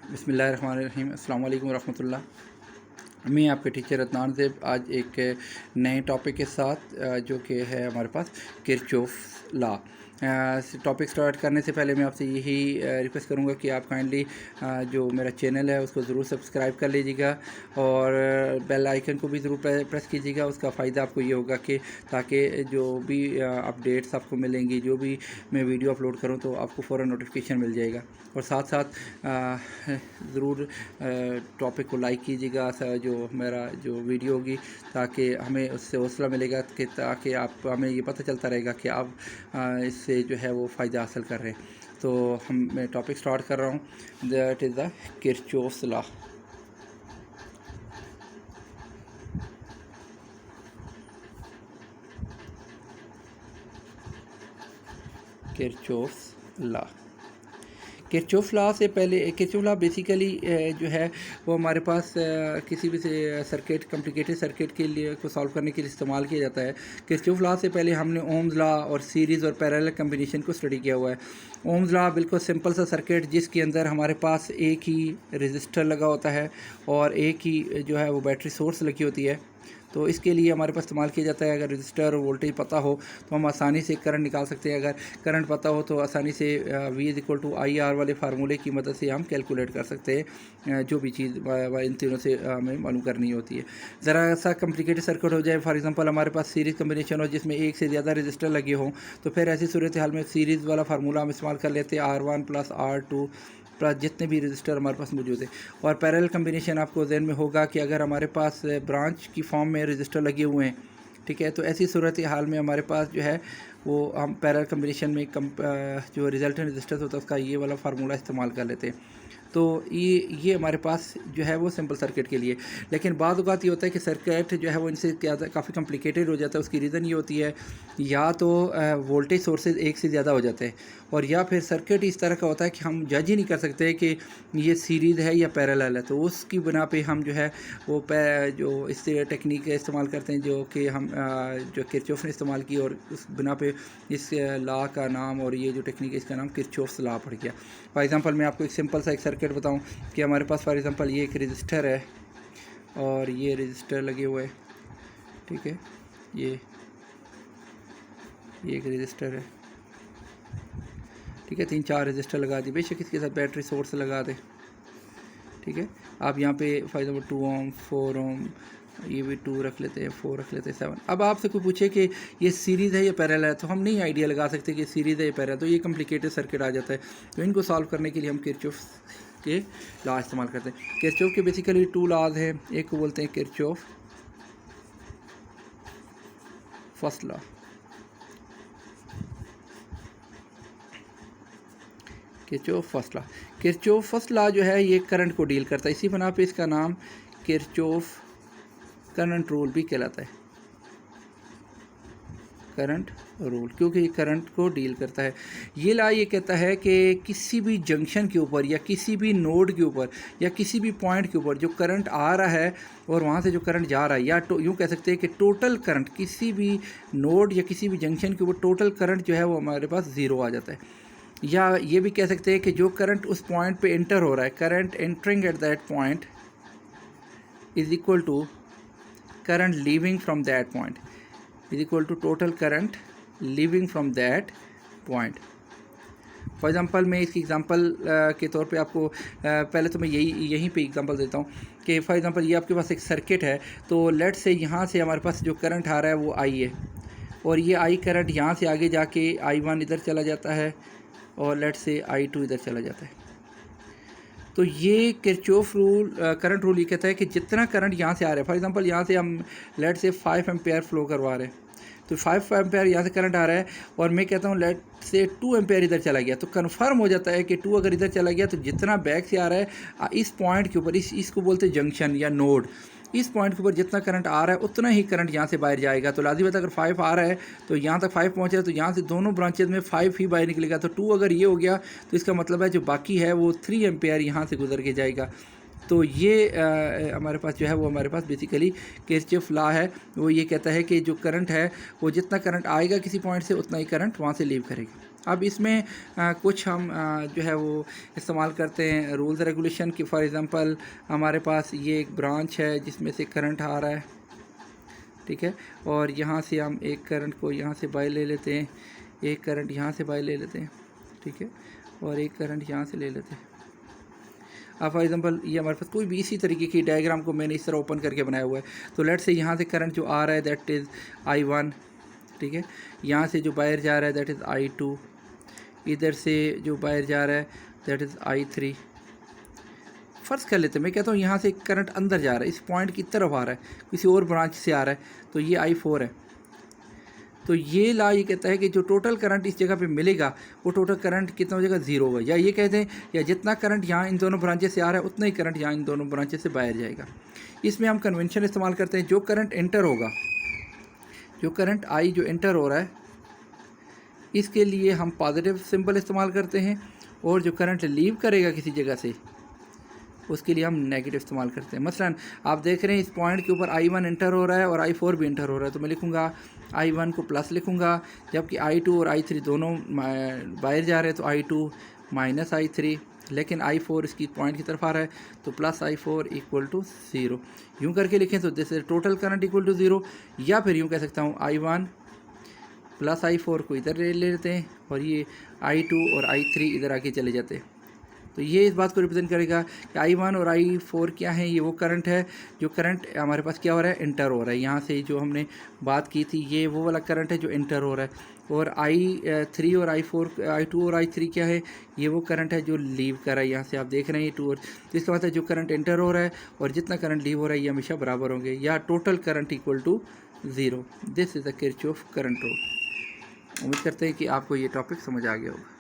बिस्मिल्लाहिर्रहमानिर्रहीम। अस्सलाम वालेकुम रहमतुल्लाह। मैं आपके टीचर अदनान ज़ेब आज एक नए टॉपिक के साथ जो कि है हमारे पास किरचॉफ लॉ। टॉपिक स्टार्ट करने से पहले मैं आपसे यही रिक्वेस्ट करूंगा कि आप काइंडली जो मेरा चैनल है उसको ज़रूर सब्सक्राइब कर लीजिएगा और बेल आइकन को भी ज़रूर प्रेस कीजिएगा। उसका फ़ायदा आपको ये होगा कि ताकि जो भी अपडेट्स आपको मिलेंगी, जो भी मैं वीडियो अपलोड करूं तो आपको फ़ौरन नोटिफिकेशन मिल जाएगा। और साथ साथ ज़रूर टॉपिक को लाइक कीजिएगा जो मेरा जो वीडियो होगी, ताकि हमें उससे हौसला मिलेगा कि ताकि आप हमें ये पता चलता रहेगा कि आप इससे जो है वो फ़ायदा हासिल कर रहे हैं। तो मैं टॉपिक स्टार्ट कर रहा हूँ। That is the Kirchhoff's law. Kirchhoff's law. Kirchhoff law से पहले किरचॉफ लॉ बेसिकली जो है वो हमारे पास किसी भी सर्किट, कॉम्प्लिकेटेड सर्किट के लिए को सॉल्व करने के लिए इस्तेमाल किया जाता है। किरचॉफ लॉ से पहले हमने ओम्स लॉ और सीरीज़ और पैरेलल कम्बिनेशन को स्टडी किया हुआ है। ओम्स लॉ बिल्कुल सिंपल सा सर्किट जिसके अंदर हमारे पास एक ही रजिस्टर लगा होता है और एक ही जो है वो बैटरी सोर्स लगी होती है। तो इसके लिए हमारे पास इस्तेमाल किया जाता है। अगर रजिस्टर और वोल्टेज पता हो तो हम आसानी से करंट निकाल सकते हैं। अगर करंट पता हो तो आसानी से V=IR वाले फार्मूले की मदद से हम कैलकुलेट कर सकते हैं जो भी चीज़ इन तीनों से हमें मालूम करनी होती है। ज़रा सा कम्प्लिकेटेड सर्किट हो जाए, फॉर एग्जांपल हमारे पास सीरीज़ कम्बिनेशन हो जिसमें एक से ज़्यादा रजिस्टर लगे हों, तो फिर ऐसी सूरत हाल में सीरीज़ वाला फार्मूला हम इस्तेमाल कर लेते हैं R1 + R2 प्लस जितने भी रजिस्टर हमारे पास मौजूद है। और पैरेलल कम्बिनेशन आपको ज़हन में होगा कि अगर हमारे पास ब्रांच की फॉर्म में रजिस्टर लगे हुए हैं, ठीक है, तो ऐसी सूरत हाल में हमारे पास जो है वो हम पैरेलल कम्बिनेशन में जो रिजल्टेंट रजिस्टर होता है उसका ये वाला फार्मूला इस्तेमाल कर लेते हैं। तो ये हमारे पास जो है वो सिंपल सर्किट के लिए। लेकिन बाद औक़ात ये होता है कि सर्किट जो है वो इनसे क्या काफ़ी कॉम्प्लिकेटेड हो जाता है। उसकी रीज़न ये होती है या तो वोल्टेज सोर्सेज एक से ज़्यादा हो जाते हैं, और या फिर सर्किट इस तरह का होता है कि हम जज ही नहीं कर सकते कि ये सीरीज़ है या पैरेलल है। तो उसकी बिना पे हम जो है वो जो इस टेक्निक का इस्तेमाल करते हैं जो कि हम जो किरचॉफ ने इस्तेमाल की, और उस बिना पे इस लॉ का नाम और ये जो टेक्निक है इसका नाम किरचॉफ्स लॉ पड़ गया। फॉर एग्ज़ाम्पल मैं आपको एक सिंपल सा एक सर्किट बताऊं कि हमारे पास फॉर एग्ज़ाम्पल ये एक रजिस्टर है और ये रजिस्टर लगे हुए, ठीक है, ये एक रजिस्टर है, ठीक है, 3-4 रजिस्टर लगा दिए, बेशक इसके साथ बैटरी सोर्स लगा दे, ठीक है। आप यहाँ पे फॉर एग्जाम्पल 2 ओम 4 ओम, ये भी 2 रख लेते हैं, 4 रख लेते हैं, 7। अब आपसे कोई पूछे कि ये सीरीज़ है या पैरेलल है, तो हम नहीं आइडिया लगा सकते कि सीरीज़ है या पैरेलल, तो ये कॉम्प्लिकेटेड सर्किट आ जाता है। तो इनको सॉल्व करने के लिए हम किरचॉफ के लॉ इस्तेमाल करते हैं। किरचॉफ के बेसिकली 2 लॉज हैं। एक को बोलते हैं Kirchhoff first law, Kirchhoff first law. Kirchhoff first law जो है ये करंट को डील करता है, इसी बना पे इसका नाम किरचॉफ करंट रूल भी कहलाता है। करंट रूल, क्योंकि ये करंट को डील करता है। ये लॉ ये कहता है कि किसी भी जंक्शन के ऊपर या किसी भी नोड के ऊपर या किसी भी पॉइंट के ऊपर जो करंट आ रहा है और वहाँ से जो करंट जा रहा है, या यूँ कह सकते हैं कि टोटल करंट किसी भी नोड या किसी भी जंक्शन के ऊपर टोटल करंट जो है वो हमारे पास ज़ीरो आ जाता है। या ये भी कह सकते हैं कि जो करंट उस पॉइंट पे एंटर हो रहा है, current entering at that point is equal to current leaving from that point is equal to total current leaving from that point. For example मैं इसकी एग्ज़ाम्पल के तौर पे आपको पहले तो मैं यहीं पे एग्ज़ाम्पल देता हूँ कि फॉर एग्ज़ाम्पल ये आपके पास एक सर्किट है। तो लेट से यहाँ से हमारे पास जो करंट आ रहा है वो आई है, और ये आई करंट यहाँ से आगे जाके I1 इधर चला जाता है और लेट से I2 इधर चला जाता है। तो ये किरचॉफ रूल करंट रूल ये कहता है कि जितना करंट यहाँ से आ रहा है, फॉर एग्जांपल यहाँ से हम लेट से 5 एम्पेयर फ्लो करवा रहे हैं, तो 5 एम्पेयर यहाँ से करंट आ रहा है, और मैं कहता हूँ लेट से 2 एम्पेयर इधर चला गया, तो कन्फर्म हो जाता है कि 2 अगर इधर चला गया तो जितना बैक से आ रहा है इस पॉइंट के ऊपर, इसको बोलते हैं जंक्शन या नोड, इस पॉइंट के ऊपर जितना करंट आ रहा है उतना ही करंट यहाँ से बाहर जाएगा। तो लाजिम है अगर 5 आ रहा है तो यहाँ तक 5 पहुँच रहा है, तो यहाँ से दोनों ब्रांचेज में 5 ही बाहर निकलेगा। तो 2 अगर ये हो गया तो इसका मतलब है जो बाकी है वो 3 एम्पेयर यहाँ से गुजर के जाएगा। तो ये हमारे पास जो है वो हमारे पास बेसिकली किरचॉफ लॉ है। वो ये कहता है कि जो करंट है वो जितना करंट आएगा किसी पॉइंट से उतना ही करंट वहाँ से लीव करेगा। अब इसमें कुछ हम जो है वो इस्तेमाल करते हैं रूल्स रेगुलेशन की। फॉर एग्ज़ाम्पल हमारे पास ये एक ब्रांच है जिसमें से करंट आ रहा है, ठीक है, और यहाँ से हम एक करंट को यहाँ से बाय ले लेते हैं, एक करंट यहाँ से बाय ले लेते हैं, ठीक है, और एक करंट यहाँ से ले लेते हैं। अब फॉर एग्जांपल ये हमारे पास कोई भी इसी तरीके की डायग्राम को मैंने इस तरह ओपन करके बनाया हुआ है। तो लेट से यहाँ से करंट जो आ रहा है दैट इज़ I1, ठीक है, यहाँ से जो बाहर जा रहा है दैट इज़ I2, इधर से जो बाहर जा रहा है दैट इज़ I3। फ़र्ज़ कर लेते हैं, मैं कहता हूँ यहाँ से करंट अंदर जा रहा है, इस पॉइंट की तरफ आ रहा है, किसी और ब्रांच से आ रहा है, तो ये I4 है। तो ये ला ये कहता है कि जो टोटल करंट इस जगह पे मिलेगा वो टोटल करंट कितना हो जाएगा, ज़ीरो होगा। या ये कहते हैं या जितना करंट यहाँ इन दोनों ब्रांचेस से आ रहा है उतना ही करंट यहाँ इन दोनों ब्रांचेस से बाहर जाएगा। इसमें हम कन्वेंशन इस्तेमाल करते हैं, जो करंट एंटर होगा, जो करंट आई जो एंटर हो रहा है इसके लिए हम पॉजिटिव सिंबल इस्तेमाल करते हैं, और जो करंट लीव करेगा किसी जगह से उसके लिए हम नेगेटिव इस्तेमाल करते हैं। मसलन आप देख रहे हैं इस पॉइंट के ऊपर I1 एंटर हो रहा है और I4 भी एंटर हो रहा है, तो मैं लिखूँगा I1 को प्लस लिखूँगा, जबकि I2 और I3 दोनों बाहर जा रहे हैं तो I2 माइनस I3, लेकिन I4 इसकी पॉइंट की तरफ आ रहा है तो प्लस I4 इक्वल टू 0। यूँ करके लिखें तो this is total current equal to 0, या फिर यूँ कह सकता हूँ I1 प्लस I4 को इधर ले लेते हैं और ये I2 और I3 इधर आके चले जाते हैं। तो ये इस बात को रिप्रेजेंट करेगा कि I1 और I4 क्या है, ये वो करंट है जो करंट हमारे पास क्या हो रहा है, एंटर हो रहा है। यहाँ से जो हमने बात की थी ये वो वाला करंट है जो एंटर हो रहा है, और I3 और I2 और I3 क्या है, ये वो करंट है जो लीव कर रहा है। यहाँ से आप देख रहे हैं 2 और, तो इसका मतलब जो करंट एंटर हो रहा है और जितना करंट लीव हो रहा है ये हमेशा बराबर होंगे, या total current equal to 0। This is the Kirchhoff current rule. उम्मीद करते हैं कि आपको ये टॉपिक समझ आ गया होगा।